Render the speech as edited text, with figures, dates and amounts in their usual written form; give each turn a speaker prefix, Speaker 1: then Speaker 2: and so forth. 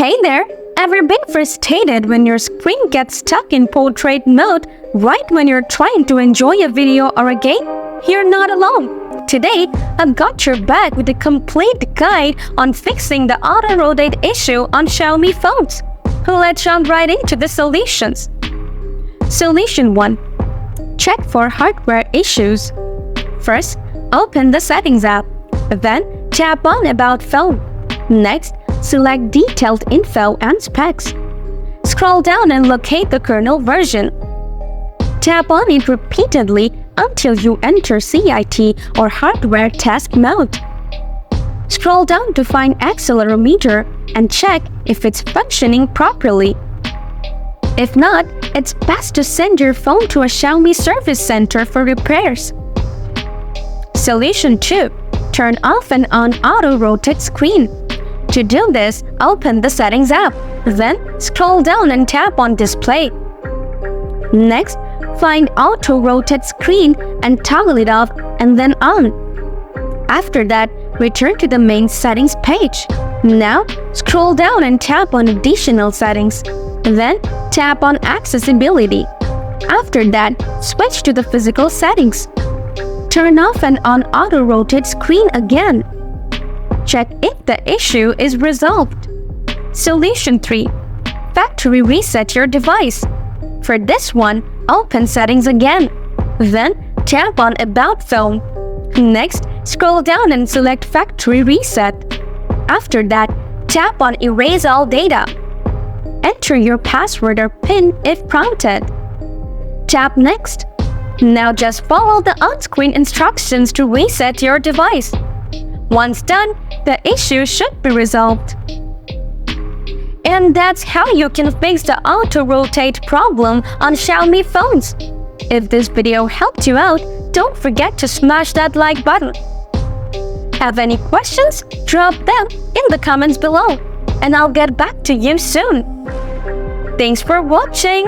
Speaker 1: Hey there! Ever been frustrated when your screen gets stuck in portrait mode right when you're trying to enjoy a video or a game? You're not alone! Today, I've got your back with a complete guide on fixing the auto-rotate issue on Xiaomi phones. Let's jump right into the solutions. Solution 1. Check for hardware issues. First, open the Settings app. Then, tap on About Phone. Next, select Detailed Info and Specs. Scroll down and locate the kernel version. Tap on it repeatedly until you enter CIT or Hardware Test mode. Scroll down to find accelerometer and check if it's functioning properly. If not, it's best to send your phone to a Xiaomi service center for repairs. Solution 2. Turn off and on auto-rotate screen. To do this, open the Settings app. Then, scroll down and tap on Display. Next, find Auto-Rotate Screen and toggle it off and then on. After that, return to the main settings page. Now, scroll down and tap on Additional Settings. Then, tap on Accessibility. After that, switch to the physical settings. Turn off and on auto-rotate screen again. Check if the issue is resolved. Solution 3. Factory reset your device. For this one, open Settings again. Then, tap on About Phone. Next, scroll down and select Factory Reset. After that, tap on Erase All Data. Enter your password or PIN if prompted. Tap Next. Now just follow the on-screen instructions to reset your device. Once done, the issue should be resolved. And that's how you can fix the auto-rotate problem on Xiaomi phones. If this video helped you out, don't forget to smash that like button. Have any questions? Drop them in the comments below, and I'll get back to you soon. Thanks for watching!